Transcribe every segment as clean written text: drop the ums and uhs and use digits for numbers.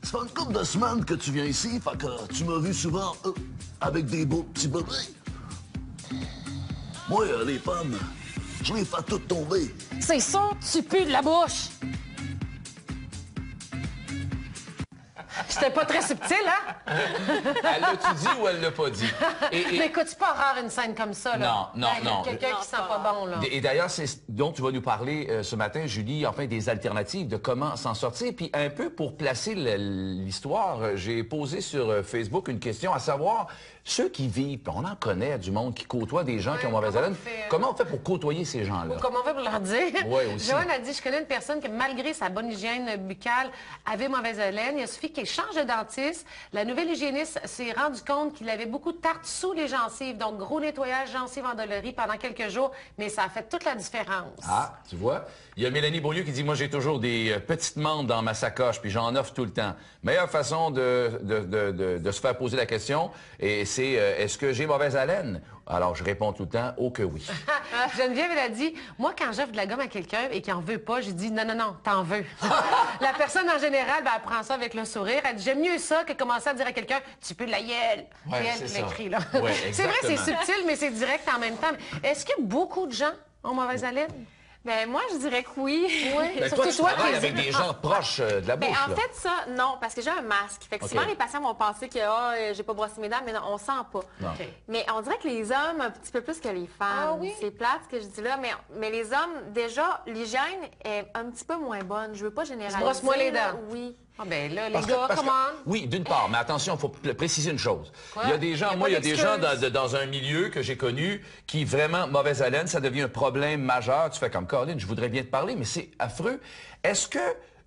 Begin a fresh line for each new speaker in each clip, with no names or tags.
Ça fait une couple de semaines que tu viens ici, fait que tu m'as vu souvent avec des beaux petits bébés. Moi, les pommes, je les fais toutes tomber.
C'est ça, tu pues de la bouche. C'était pas très subtil, hein?
Elle l'a-tu dit ou elle l'a pas dit?
Mais écoute, c'est pas rare une scène comme ça, là.
Non.
Quelqu'un qui sent pas bon, là.
Et d'ailleurs, c'est dont tu vas nous parler ce matin, Julie, enfin, des alternatives, de comment s'en sortir. Puis un peu pour placer l'histoire, j'ai posé sur Facebook une question, à savoir, ceux qui vivent, on en connaît du monde qui côtoie des gens qui ont mauvaise haleine, comment on fait pour côtoyer ces gens-là?
Ou comment on fait pour leur dire?
Oui, aussi.
Joanne a dit, je connais une personne qui, malgré sa bonne hygiène buccale, avait mauvaise haleine. Il a suffi qu'elle change de dentiste. La nouvelle hygiéniste s'est rendu compte qu'il avait beaucoup de tartes sous les gencives. Donc, gros nettoyage gencives endolories pendant quelques jours. Mais ça a fait toute la différence.
Ah, tu vois? Il y a Mélanie Beaulieu qui dit, moi, j'ai toujours des petites menthes dans ma sacoche, puis j'en offre tout le temps. Meilleure façon de se faire poser la question, et c'est, est-ce que j'ai mauvaise haleine? Alors, je réponds tout le temps, oh que oui.
Geneviève, elle a dit, moi, quand j'offre de la gomme à quelqu'un et qu'il n'en veut pas, je dis, non, t'en veux. La personne, en général, ben, elle prend ça avec le sourire. Elle dit, j'aime mieux ça que commencer à dire à quelqu'un, tu peux de la gueule.
Ouais,
c'est elle qui l'écrit, là.
Ouais,
c'est vrai, c'est
exactement.
subtil, mais c'est direct en même temps. Est-ce que beaucoup de gens ont mauvaise haleine?
Ben moi, je dirais que oui.
Mais toi, tu travailles avec des gens proches de la bouche,
En fait, ça, non, parce que j'ai un masque. Fait que souvent, les patients vont penser que j'ai pas brossé mes dents, mais non, on sent pas.
Okay.
Mais on dirait que les hommes, un petit peu plus que les femmes.
Ah oui?
C'est plate ce que je dis là, mais les hommes, déjà, l'hygiène est un petit peu moins bonne. Je veux pas généraliser.
Brosse moins les dents.
Oui.
Ah ben là, les
Parce
gars, comment?
Oui, d'une part, mais attention, il faut préciser une chose.
Quoi?
Il y a des gens, il y a des gens dans un milieu que j'ai connu qui, vraiment, mauvaise haleine, ça devient un problème majeur. Tu fais comme, Caroline, je voudrais bien te parler, mais c'est affreux. Est-ce que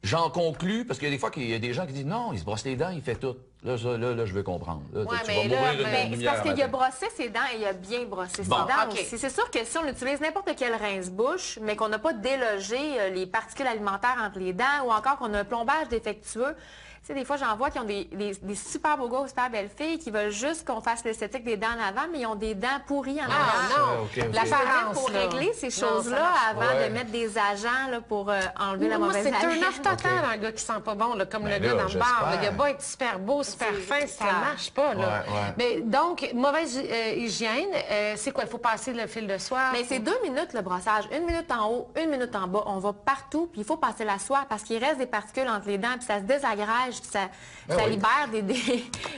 j'en conclus, parce qu'il y a des fois qu'il y a des gens qui disent, non, il se brosse les dents, il fait tout. Là, je veux comprendre. Là,
Ouais,
tu
mais
vas
là,
mourir
mais
d'une
C'est
lumière
parce
à
qu'il a
matin.
brossé ses dents et il a bien brossé ses
Bon,
dents
OK.
aussi. C'est sûr que si on utilise n'importe quel rince-bouche, mais qu'on n'a pas délogé les particules alimentaires entre les dents ou encore qu'on a un plombage défectueux, tu sais, des fois, j'en vois qui ont des super beaux gars, super belles filles qui veulent juste qu'on fasse l'esthétique des dents en avant, mais ils ont des dents pourries en avant.
Ah non,
ok.
l'apparence,
Pour
là.
régler ces
Non, ça
choses-là
marche
avant
pas.
de mettre des agents là, pour enlever la
Moi,
mauvaise
c'est un
haleine.
off total, un gars qui sent pas bon, là, comme
Ben
le gars
là,
dans le bar. Là. Il a
j'espère.
beau être super beau, super fin, ça
clair.
marche pas. Là.
Ouais.
Mais donc, mauvaise hygiène, c'est quoi? Il faut passer le fil de soie?
Mais c'est 2 minutes le brossage. 1 minute en haut, 1 minute en bas. On va partout, puis il faut passer la soie parce qu'il reste des particules entre les dents, puis ça se désagrège, puis ça
oui.
libère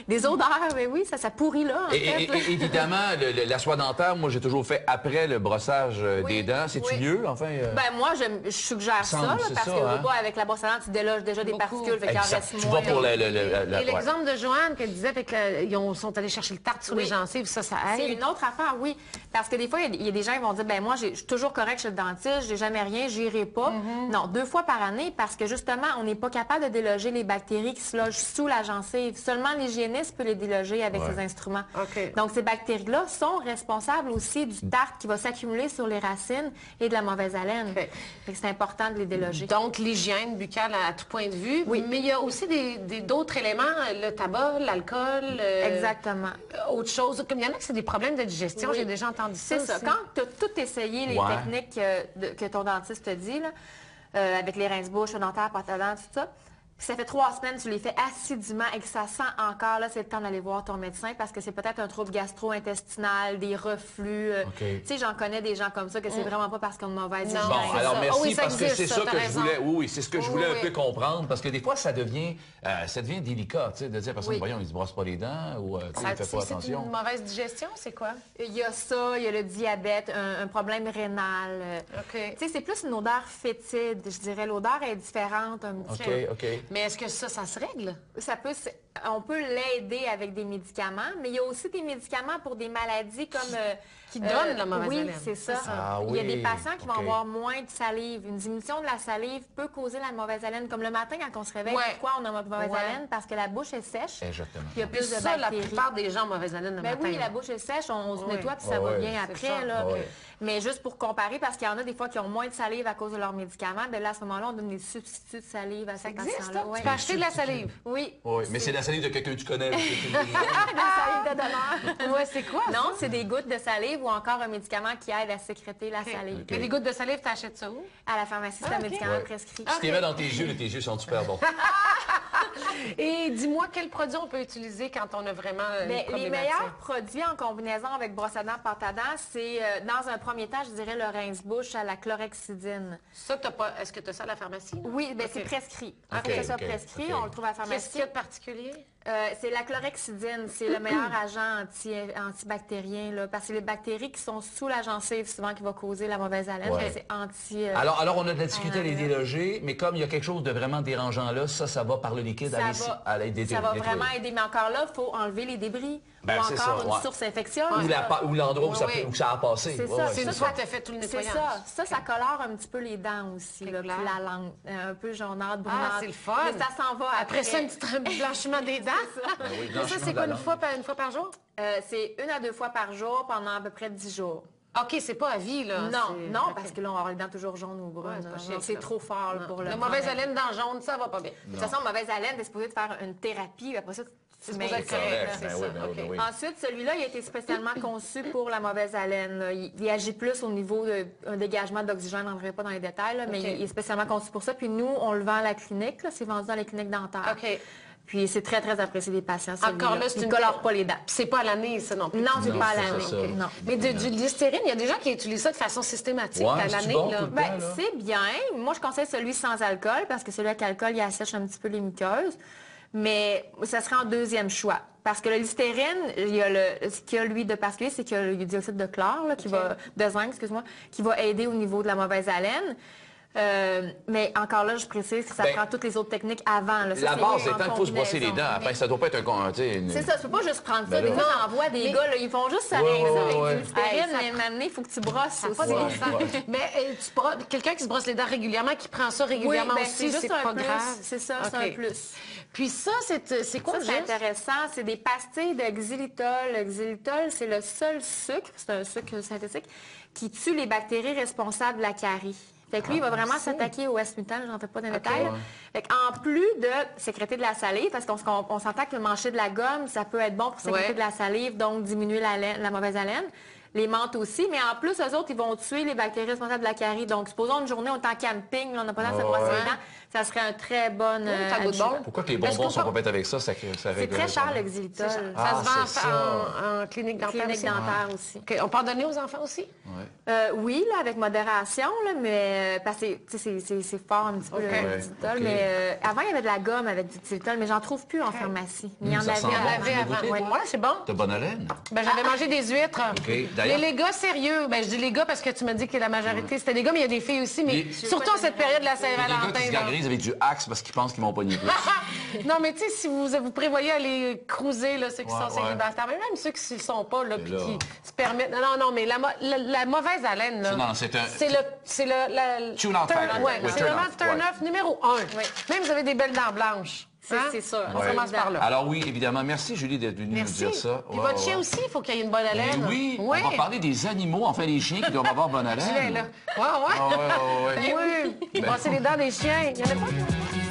des odeurs. Mais oui, ça pourrit là, en fait.
Et évidemment, la soie dentaire, moi, j'ai toujours fait après le brossage des dents. C'est-tu mieux, enfin?
Ben moi, je suggère ça, là,
c'est
parce
ça,
que
hein?
pas avec la brosse à dents, tu déloges déjà des
Beaucoup.
particules, fait qu'il en
Exact.
reste
Tu
moins.
vas pour
Et
ouais.
l'exemple de Joanne qu'elle disait, fait que, ils sont allés chercher le tarte sur les gencives, ça
C'est
aide.
une autre affaire, oui. Parce que des fois, il y a des gens qui vont dire, ben moi, je suis toujours correct chez le dentiste, j'ai jamais rien, j'irai pas. Non, 2 fois par année, parce que justement, on n'est pas capable de déloger les bactéries qui se logent sous la gencive. Seulement l'hygiéniste peut les déloger avec ses instruments.
OK.
Donc, ces bactéries-là sont responsables aussi du tartre qui va s'accumuler sur les racines et de la mauvaise haleine.
OK.
Fait que c'est important de les déloger.
Donc, l'hygiène buccale à tout point de vue.
Oui.
Mais il y a aussi d'autres éléments, le tabac, l'alcool.
Exactement.
Autre chose. Comme il y en a qui c'est des problèmes de digestion,
Oui.
j'ai déjà entendu ça.
C'est ça.
aussi.
Quand tu as tout essayé, les techniques que ton dentiste te dit, là, avec les rince-bouches, le dentaire, pâte à dents, tout ça, puis ça fait 3 semaines, tu les fais assidûment et que ça sent encore, là, c'est le temps d'aller voir ton médecin parce que c'est peut-être un trouble gastro-intestinal, des reflux. Tu sais, j'en connais des gens comme ça que c'est vraiment pas parce qu'on a une mauvaise hygiène.
Non,
Bon,
c'est
alors
ça.
merci,
Ah oui, ça
parce que
existe,
c'est
ça,
ça
t'as
que je
raison.
voulais, oui, c'est ce que je voulais un
oui.
peu comprendre, parce que des fois, ça devient délicat, tu sais, de dire à la personne, voyons, il se brosse pas les dents, ou tu sais, il fait pas
C'est
attention.
une mauvaise digestion, c'est quoi?
Il y a ça, il y a le diabète, un problème rénal.
OK.
Tu sais, c'est plus une odeur fétide, je dirais. L'odeur est différente un petit peu.
OK.
Mais est-ce que ça se règle?
On peut l'aider avec des médicaments, mais il y a aussi des médicaments pour des maladies comme...
Qui donnent la mauvaise
oui,
haleine.
c'est ça.
Ah
Il y a
oui,
des patients qui vont
OK.
avoir moins de salive. Une diminution de la salive peut causer la mauvaise haleine. Comme le matin, quand on se réveille,
Ouais.
pourquoi on a mauvaise
Ouais.
haleine? Parce que la bouche est sèche.
Exactement.
Il y a plus de
Ça, la
bactéries.
plupart des gens ont mauvaise haleine le
Ben
matin.
oui,
là.
la bouche est sèche, on se
Oui.
nettoie puis ça
Ouais,
va
ouais.
bien
C'est
après.
ça.
Là.
Ouais.
Mais juste pour comparer, parce qu'il y en a des fois qui ont moins de salive à cause de leurs médicaments, ben là, à ce moment-là, on donne des substituts de salive à
Ça
ces
existe,
patients-là.
ça?
Ouais.
Tu peux acheter de la salive?
Oui.
Oui, mais c'est la salive de quelqu'un que tu connais.
de la salive de donneur.
Ouais, c'est quoi?
Non, c'est des gouttes de salive ou encore un médicament qui aide à sécréter la salive.
Mais les gouttes de salive, t'achètes ça où?
À la pharmacie, c'est un médicament
Ouais.
prescrit.
Si tu les mets dans tes yeux sont super bons.
Et dis-moi, quel produit on peut utiliser quand on a vraiment
Mais
une
les
problématique?
meilleurs produits en combinaison avec brosse à dents, pâte à dents, c'est dans un premier temps, je dirais le rince-bouche à la chlorhexidine.
Ça, est-ce que tu as ça à la pharmacie?
Oui, bien,
OK.
c'est prescrit. Il faut
OK,
que ça soit
OK,
prescrit.
OK.
On le trouve à la
Qu'est-ce
pharmacie.
qu'il y a de particulier?
C'est la chlorhexidine, c'est le meilleur agent antibactérien, là, parce que c'est les bactéries qui sont sous la gencive souvent qui va causer la mauvaise haleine.
Ouais.
C'est anti.
Alors, on a de la difficulté à les déloger, mais comme il y a quelque chose de vraiment dérangeant là, ça va par le liquide à l'aide
ça va vraiment aider. Mais encore là, il faut enlever les débris.
Ben,
ou
c'est
encore
ça,
une
ouais.
source infectieuse.
Ou l'endroit où,
Oui.
où ça a passé.
C'est
Ouais,
ça,
ouais.
C'est une
ça,
fois que tu as fait tout le
C'est
nettoyage.
ça. Ça colore un petit peu les dents aussi, là, puis
clair.
la langue. Un peu jaunâtre, brunâtre.
Ah, c'est le fun.
Mais ça s'en va après.
Après ça, un petit blanchiment des dents.
Ben oui,
Ça,
blanchiment
c'est
de
quoi,
la
une fois par jour?
C'est 1 à 2 fois par jour pendant à peu près 10 jours.
OK, c'est pas à vie, là.
Non,
C'est-
non,
OK.
parce que là, on va avoir les dents toujours jaunes ou brunes.
Ouais, c'est pas
Non,
chic,
c'est
ça.
trop fort là, pour le
La
prendre.
mauvaise haleine dans le jaune, ça va pas bien.
De toute façon, mauvaise haleine, t'es supposé de faire une thérapie. Après ça, tu
supposé être correct,
Correct,
là,
ben
c'est
oui,
ça.
ben oui, ben
OK.
oui.
Ensuite, celui-là, il a été spécialement conçu pour la mauvaise haleine. Là. Il agit plus au niveau d'un dégagement d'oxygène, on n'entrerait pas dans les détails, là, mais
OK.
il est spécialement conçu pour ça. Puis nous, on le vend à la clinique. là. C'est vendu dans les cliniques dentaires.
OK.
Puis c'est très, très apprécié des patients.
Encore là, c'est
Il
une
ne colore pas les dents.
Puis c'est pas à l'année, ça non plus.
Non, c'est
Non,
pas à
c'est
l'année.
ça.
Non.
Mais du Listerine, il y a des gens qui utilisent ça de façon systématique
Ouais,
à
c'est
l'année.
bon,
là.
tout le temps.
Ben,
là.
c'est bien. Moi, je conseille celui sans alcool parce que celui avec alcool, il assèche un petit peu les muqueuses. Mais ça serait en deuxième choix. Parce que le Listerine, ce qu'il y a, lui, de particulier, c'est qu'il y a le dioxyde de chlore, là, de zinc, excuse-moi, qui va aider au niveau de la mauvaise haleine. Mais encore là, je précise que ça
Ben,
prend toutes les autres techniques avant. Là. Ça,
La
c'est
base
en
étant qu'il faut se brosser les
combinaison.
dents. Après, ça doit pas être tu sais, une...
C'est ça, tu peux pas juste prendre ça.
Ben
Des
là.
fois, j'en vois des gars, là, ils font juste ça
Ouais,
avec ça, avec
ouais.
du Listerine,
Hey, ça-
mais maintenant, il faut que tu brosses
Ça n'a
aussi.
pas de bon
Ouais,
sens.
ouais.
Mais quelqu'un qui se brosse les dents régulièrement, qui prend ça
Oui,
régulièrement
ben,
aussi,
c'est juste
pas
un plus.
grave.
C'est ça, c'est
OK.
un plus.
Puis ça, c'est quoi
Ça,
le
c'est
geste?
intéressant. C'est des pastilles de xylitol. Le xylitol, c'est le seul sucre, c'est un sucre synthétique, qui tue les bactéries responsables de la carie. Fait que lui, il va vraiment s'attaquer au S-mutant, j'en fais pas dans le détail. Fait en plus de sécréter de la salive, parce qu'on s'entend que le manger de la gomme, ça peut être bon pour sécréter
Ouais.
de la salive, donc diminuer la mauvaise haleine. Les menthes aussi, mais en plus, eux autres, ils vont tuer les bactéries responsables de la carie. Donc, supposons une journée, on est en camping, là, on n'a pas le temps de se brosser les dents, ça serait un très bon
ça goûte bon.
Pourquoi que les
Est-ce
bonbons
qu'on
sont
peut-
pas faits avec ça? Ça
C'est
règle
très
le
cher,
problème.
le xylitol.
Ça
Ah,
se vend
c'est ça.
en clinique dentaire
Clinique
aussi?
dentaire aussi.
OK. On peut en donner aux enfants aussi?
Oui, là, avec modération, là, mais parce que tu sais, c'est fort un petit peu
OK.
le xylitol.
OK.
Mais avant, il y avait de la gomme avec du xylitol, mais j'en trouve plus en pharmacie. Il y en
ça
avait
sent
Il y en
bon.
avant.
avait
Vous
avant.
goûtez?
Ouais, c'est bon.
T'as bonne haleine?
Ben, j'avais mangé des huîtres.
D'ailleurs-
Les gars sérieux, ben, je dis les gars parce que tu m'as dit que la majorité, c'était des gars, mais il y a des filles aussi. Mais surtout en cette période de la
Il y a des gars qui
Saint-Valentin.
se
là.
gangrisent avec du axe parce qu'ils pensent qu'ils m'ont pogné plus.
Non, mais tu sais, si vous prévoyez aller cruiser, là, ceux qui
Ouais,
sont
ouais.
célibataires, mais même ceux qui ne le sont pas, là,
Mais
puis
là-
qui se permettent. Non, mais la mauvaise haleine, là.
Non, c'est un-
C'est le
Tune-out factor.
ouais,
Oui,
c'est
turn
vraiment
off,
turn-off numéro 1. Même si vous avez des belles dents blanches.
C'est sûr.
On
Ouais.
commence par là.
Alors oui, évidemment. Merci, Julie, d'être venue
Merci.
nous dire ça.
Puis
Ouais,
votre chien
ouais.
aussi, il faut qu'il y ait une bonne
Ben
haleine.
oui,
Ouais.
on va parler des animaux, enfin les chiens qui doivent avoir bonne haleine.
Gilet, là. Ouais.
Ah ouais, ouais, ouais.
Ben oui. Brosser les dents des chiens. Il y en a pas?